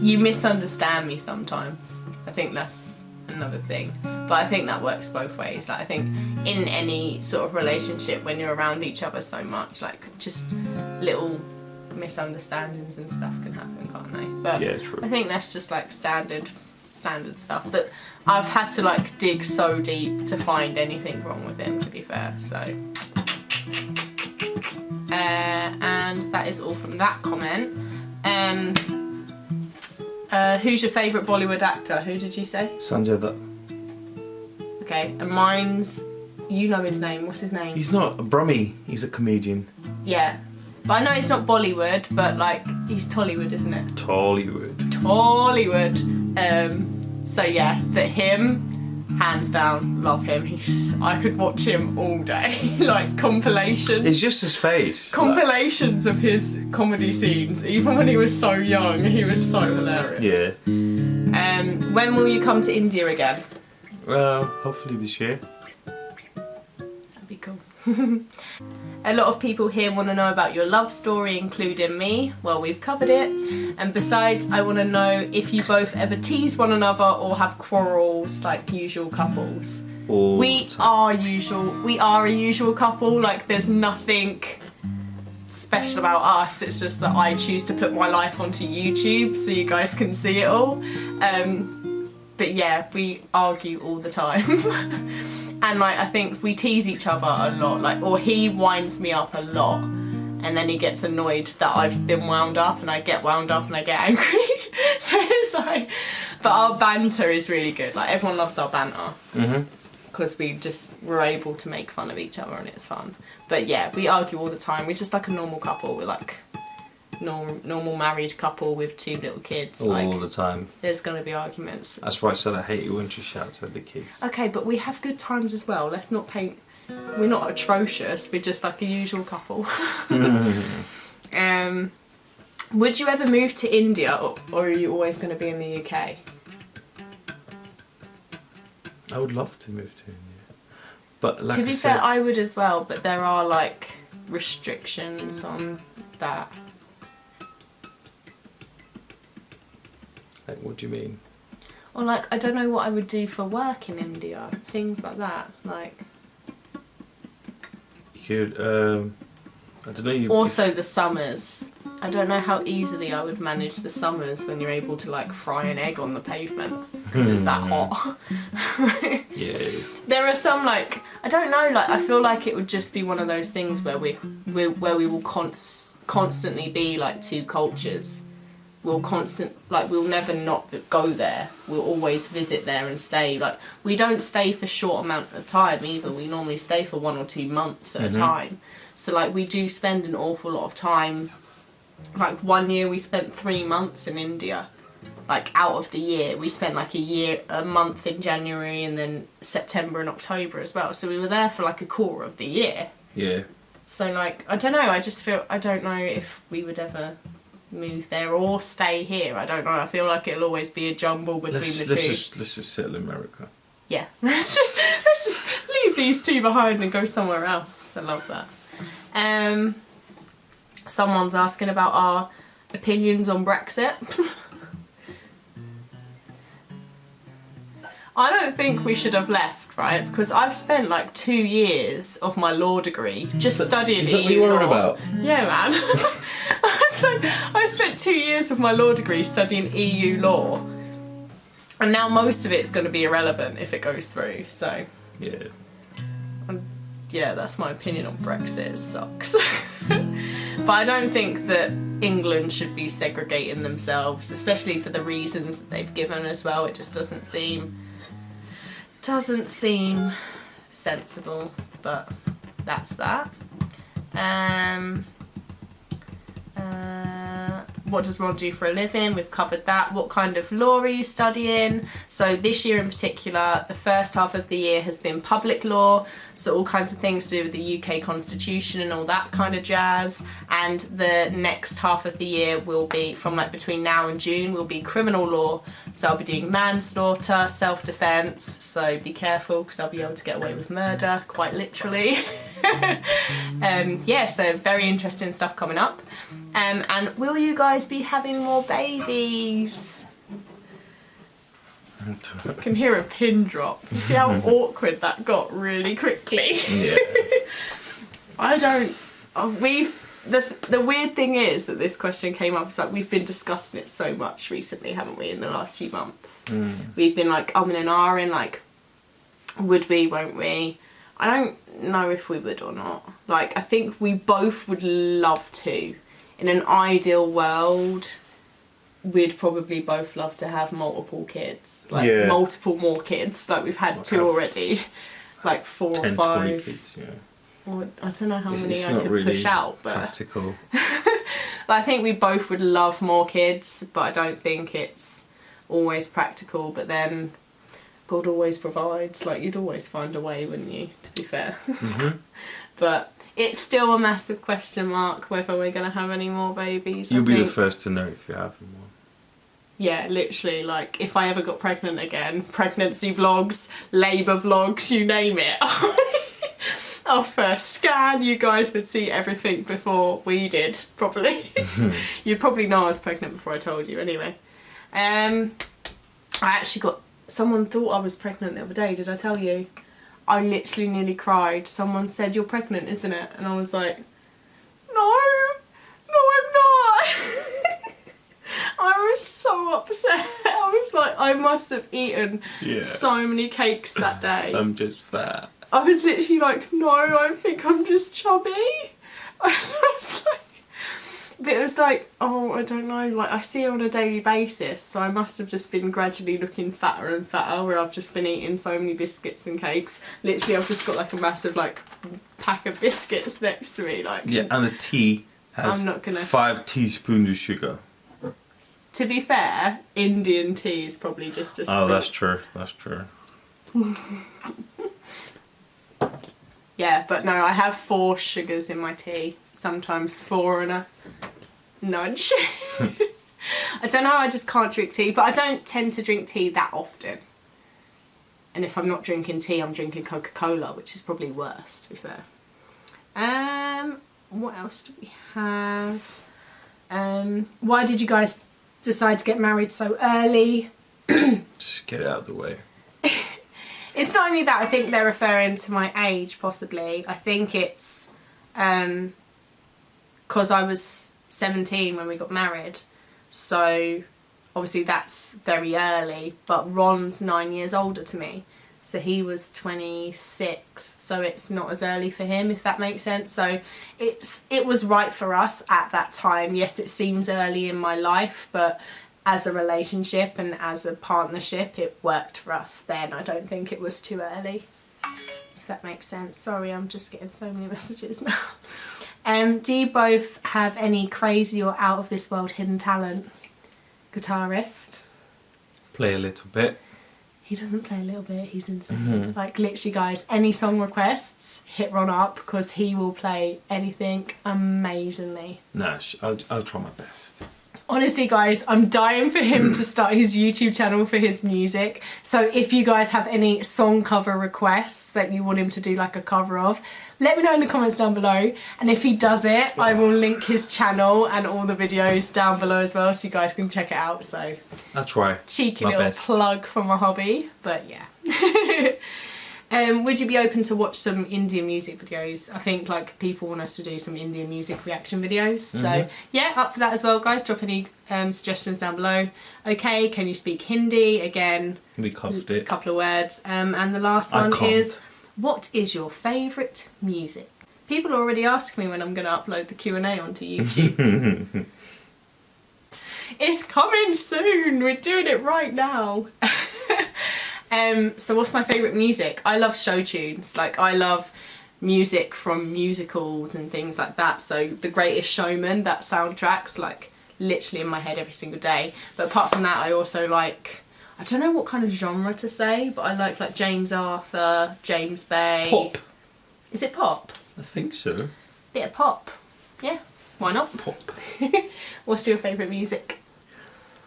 Speaker 1: You misunderstand me sometimes. I think that's another thing. But I think that works both ways. Like, I think in any sort of relationship, when you're around each other so much, like, just little misunderstandings and stuff can happen, can't they? But
Speaker 2: yeah, true.
Speaker 1: I think that's just like standard stuff that I've had to like dig so deep to find anything wrong with him, to be fair. So and that is all from that comment. Who's your favourite Bollywood actor? Who did you say?
Speaker 2: Sanjay Dutt.
Speaker 1: Okay, and mine's, you know his name. What's his name?
Speaker 2: He's not a Brummy. He's a comedian.
Speaker 1: Yeah. But I know it's not Bollywood, but like he's Tollywood, isn't it?
Speaker 2: Tollywood.
Speaker 1: Tollywood. So yeah, but him, hands down, love him. I could watch him all day. Like compilations.
Speaker 2: It's just his face.
Speaker 1: Compilations of his comedy scenes. Even when he was so young, he was so hilarious.
Speaker 2: Yeah.
Speaker 1: When will you come to India again?
Speaker 2: Hopefully this year.
Speaker 1: That'd be cool. A lot of people here want to know about your love story, including me. Well, we've covered it. And besides, I want to know if you both ever tease one another or have quarrels like usual couples. We are a usual couple. Like, there's nothing special about us. It's just that I choose to put my life onto YouTube so you guys can see it all. But yeah, we argue all the time. And like, I think we tease each other a lot, like, or he winds me up a lot, and then he gets annoyed that I've been wound up, and I get wound up and I get angry. So it's like, but our banter is really good. Like, everyone loves our banter. Because we're able to make fun of each other and it's fun. But yeah, we argue all the time. We're just like a normal couple. We're like normal married couple with 2 little kids.
Speaker 2: All the time.
Speaker 1: There's gonna be arguments.
Speaker 2: That's why I said I hate it when she shouts at the kids.
Speaker 1: Okay, but we have good times as well. Let's not paint. We're not atrocious. We're just like a usual couple. Would you ever move to India, or are you always going to be in the UK?
Speaker 2: I would love to move to India, but like
Speaker 1: to be fair, I would as well. But there are like restrictions on that.
Speaker 2: Like, what do you mean?
Speaker 1: Or like, I don't know what I would do for work in India. Things like that. Like,
Speaker 2: you could, I don't know.
Speaker 1: Also the summers. I don't know how easily I would manage the summers when you're able to like fry an egg on the pavement because it's that hot.
Speaker 2: Yeah.
Speaker 1: There are some like, I don't know, like I feel like it would just be one of those things where we will constantly be like 2 cultures, we'll we'll never not go there. We'll always visit there and stay. Like, we don't stay for short amount of time either. We normally stay for 1 or 2 months at a time. So like, we do spend an awful lot of time. Like, 1 year we spent 3 months in India. Like, out of the year, we spent like a month in January, and then September and October as well. So we were there for like a quarter of the year.
Speaker 2: Yeah.
Speaker 1: So like, I don't know, I just feel, I don't know if we would ever move there or stay here. I don't know. I feel like it'll always be a jumble between the two.
Speaker 2: Let's just settle in America.
Speaker 1: Yeah. let's just leave these two behind and go somewhere else. I love that. Someone's asking about our opinions on Brexit. I don't think we should have left, right? Because I've spent like 2 years of my law degree just studying
Speaker 2: Is that what
Speaker 1: EU
Speaker 2: you're
Speaker 1: law.
Speaker 2: on about?
Speaker 1: Yeah, man. I spent 2 years of my law degree studying EU law, and now most of it's going to be irrelevant if it goes through. So
Speaker 2: Yeah.
Speaker 1: yeah, that's my opinion on Brexit. It sucks. But I don't think that England should be segregating themselves, especially for the reasons that they've given as well. It just doesn't seem sensible, but that's that. What does Ron do for a living? We've covered that. What kind of law are you studying? So this year in particular, the first half of the year has been public law, so all kinds of things to do with the UK Constitution and all that kind of jazz. And the next half of the year will be, from like between now and June, will be criminal law. So I'll be doing manslaughter, self-defense, so be careful because I'll be able to get away with murder, quite literally. Yeah, so very interesting stuff coming up. And will you guys be having more babies? I can hear a pin drop. You see how awkward that got really quickly?
Speaker 2: Yeah.
Speaker 1: I don't... The weird thing is that this question came up, it's like we've been discussing it so much recently, haven't we, in the last few months? We've been like umming and ahhing, like, would we, won't we? I don't know if we would or not. Like, I think we both would love to. In an ideal world, we'd probably both love to have multiple kids. Like, multiple more kids. Like, we've had 2 already. Like 4 or 5.
Speaker 2: 20 kids, yeah.
Speaker 1: Or, I don't know how many
Speaker 2: It's
Speaker 1: I
Speaker 2: not
Speaker 1: could
Speaker 2: really
Speaker 1: push out, but...
Speaker 2: practical.
Speaker 1: But I think we both would love more kids, but I don't think it's always practical. But then God always provides. Like, you'd always find a way, wouldn't you, to be fair? But it's still a massive question mark whether we're going to have any more babies.
Speaker 2: You'll be the first to know if you're having one.
Speaker 1: Yeah, literally, like, if I ever got pregnant again, pregnancy vlogs, labour vlogs, you name it. Our first scan, you guys would see everything before we did, probably. You'd probably know I was pregnant before I told you anyway. I actually got... Someone thought I was pregnant the other day, did I tell you? I literally nearly cried. Someone said, "You're pregnant, isn't it?" And I was like, no, I'm not. I was so upset. I was like, I must have eaten so many cakes that day.
Speaker 2: I'm just fat.
Speaker 1: I was literally like, no, I think I'm just chubby. I was like, but it was like, oh, I don't know, like, I see her on a daily basis, so I must have just been gradually looking fatter and fatter, where I've just been eating so many biscuits and cakes. Literally, I've just got like a massive like pack of biscuits next to me, like.
Speaker 2: Yeah, and the tea has 5 teaspoons of sugar.
Speaker 1: To be fair, Indian tea is probably just as sweet.
Speaker 2: Oh, that's true, that's true.
Speaker 1: Yeah, but no, I have 4 sugars in my tea. Sometimes 4 and a nudge. I don't know, I just can't drink tea, but I don't tend to drink tea that often. And if I'm not drinking tea, I'm drinking Coca-Cola, which is probably worse, to be fair. What else do we have? Why did you guys decide to get married so early?
Speaker 2: Just get it out of the way.
Speaker 1: It's not only that, I think they're referring to my age, possibly. I think it's because I was 17 when we got married. So, obviously that's very early, but Ron's 9 years older to me. So he was 26, so it's not as early for him, if that makes sense. So it was right for us at that time. Yes, it seems early in my life, but as a relationship and as a partnership, it worked for us then. I don't think it was too early, if that makes sense. Sorry, I'm just getting so many messages now. Do you both have any crazy or out of this world hidden talent? Guitarist.
Speaker 2: Play a little bit.
Speaker 1: He doesn't play a little bit, he's insane. Like literally guys, any song requests, hit Ron up because he will play anything amazingly.
Speaker 2: No, I'll try my best.
Speaker 1: Honestly guys, I'm dying for him to start his YouTube channel for his music. So if you guys have any song cover requests that you want him to do like a cover of, let me know in the comments down below. And if he does it, I will link his channel and all the videos down below as well so you guys can check it out. So
Speaker 2: I'll try.
Speaker 1: Cheeky
Speaker 2: my
Speaker 1: little
Speaker 2: best.
Speaker 1: plug for my hobby, but yeah. Would you be open to watch some Indian music videos? I think like people want us to do some Indian music reaction videos. So yeah, up for that as well, guys. Drop any suggestions down below. Okay, can you speak Hindi? Again,
Speaker 2: We covered it.
Speaker 1: a couple of words. And the last one is, what is your favourite music? People already ask me when I'm going to upload the Q&A onto YouTube. It's coming soon. We're doing it right now. So what's my favourite music? I love show tunes. Like I love music from musicals and things like that. So The Greatest Showman, that soundtrack's like literally in my head every single day. But apart from that, I also like, I don't know what kind of genre to say, but I like James Arthur, James Bay.
Speaker 2: Pop.
Speaker 1: Is it pop?
Speaker 2: I think so.
Speaker 1: Bit of pop. Yeah, why not?
Speaker 2: Pop.
Speaker 1: What's your favourite music?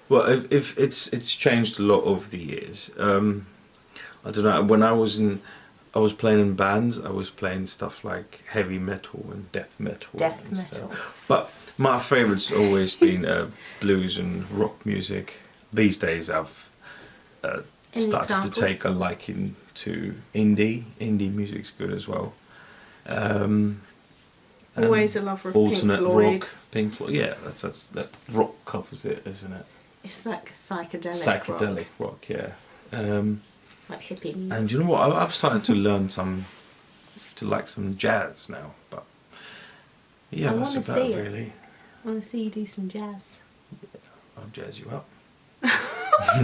Speaker 2: Well, if it's changed a lot over the years. I don't know. When I was playing in bands. I was playing stuff like heavy metal and death metal. Stuff. But my favourite's always been blues and rock music. These days, I've started to take a liking to indie. Indie music's good as well.
Speaker 1: Always a love of
Speaker 2: alternate
Speaker 1: Pink Floyd.
Speaker 2: rock. Pink Floyd. Yeah, that rock covers it, isn't it?
Speaker 1: It's like psychedelic
Speaker 2: rock. Yeah.
Speaker 1: Like hippie.
Speaker 2: And you know what? I've started to learn like some jazz now. But yeah, that's about it, really.
Speaker 1: I want to see you do some jazz.
Speaker 2: Yeah, I'll jazz you up. I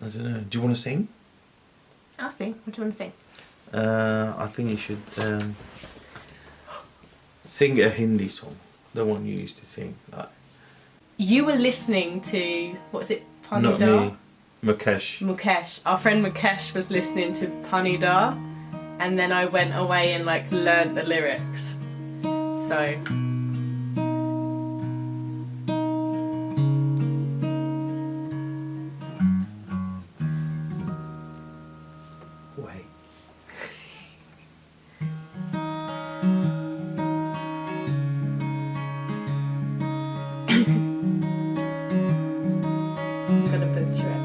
Speaker 2: don't know. Do you want to sing?
Speaker 1: I'll sing. What do you want to sing?
Speaker 2: I think you should sing a Hindi song. The one you used to sing. Like.
Speaker 1: You were listening to, what's it,
Speaker 2: Not
Speaker 1: Panida?
Speaker 2: me. Mukesh.
Speaker 1: Mukesh. Our friend Mukesh was listening to Panida, and then I went away and like learnt the lyrics. So.
Speaker 2: Wait.
Speaker 1: I'm gonna butcher it.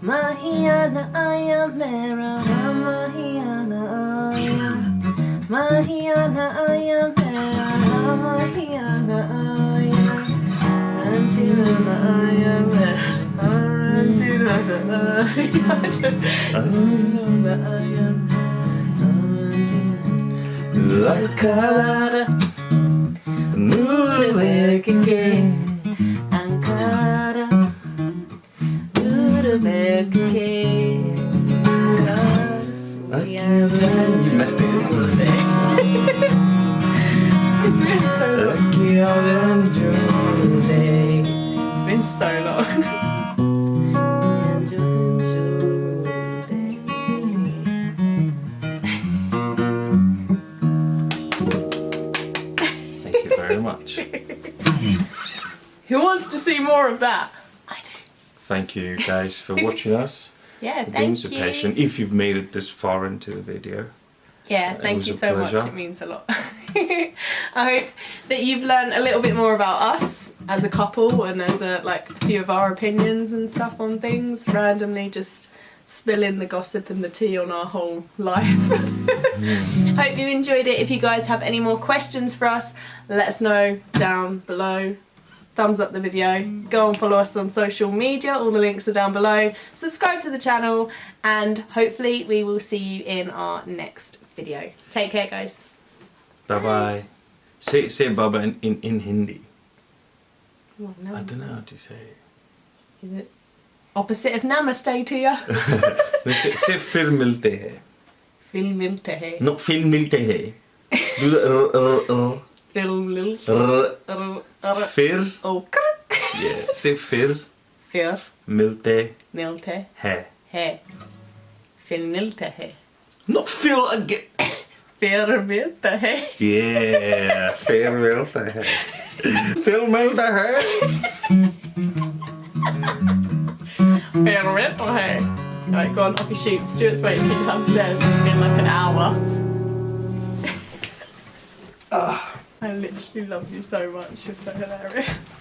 Speaker 1: Mahiyana aya mera Mahiyana aya Mahiyana aya mera Mahiyana aya Ranchina aya mera Ranchina aya Lakara Nurevekeke Ankara It's been so long. It's been so long.
Speaker 2: Thank you very much.
Speaker 1: Who wants to see more of that? I do.
Speaker 2: thank you guys for watching us.
Speaker 1: Yeah,
Speaker 2: For being so
Speaker 1: thank you.
Speaker 2: patient. If you've made it this far into the video.
Speaker 1: Yeah,
Speaker 2: It
Speaker 1: thank
Speaker 2: was
Speaker 1: you
Speaker 2: a
Speaker 1: so much.
Speaker 2: pleasure.
Speaker 1: It means a lot. I hope that you've learned a little bit more about us as a couple and as a few of our opinions and stuff on things. Randomly just spilling the gossip and the tea on our whole life. Hope you enjoyed it. If you guys have any more questions for us, let us know down below. Thumbs up the video. Go and follow us on social media. All the links are down below. Subscribe to the channel and hopefully we will see you in our next video. Take care, guys.
Speaker 2: Bye bye. Say Baba in Hindi.
Speaker 1: Oh, no.
Speaker 2: I don't know how to say it.
Speaker 1: Is it opposite of namaste to you?
Speaker 2: Say fir milte hai.
Speaker 1: Fil milte hai.
Speaker 2: No, fil milte hai. Do the
Speaker 1: Fil lil.
Speaker 2: fir.
Speaker 1: Oh,
Speaker 2: Yeah. Say fir
Speaker 1: fir
Speaker 2: milte
Speaker 1: milte
Speaker 2: hai.
Speaker 1: hai. Fil milte hai.
Speaker 2: Not fil again.
Speaker 1: Fir milte hai.
Speaker 2: Yeah. Fir milte hai. Fil milte hai.
Speaker 1: Fir milte hai. Right, go on, off you shoot. Stuart's waiting for you downstairs in like an hour. I literally love you so much. You're so hilarious.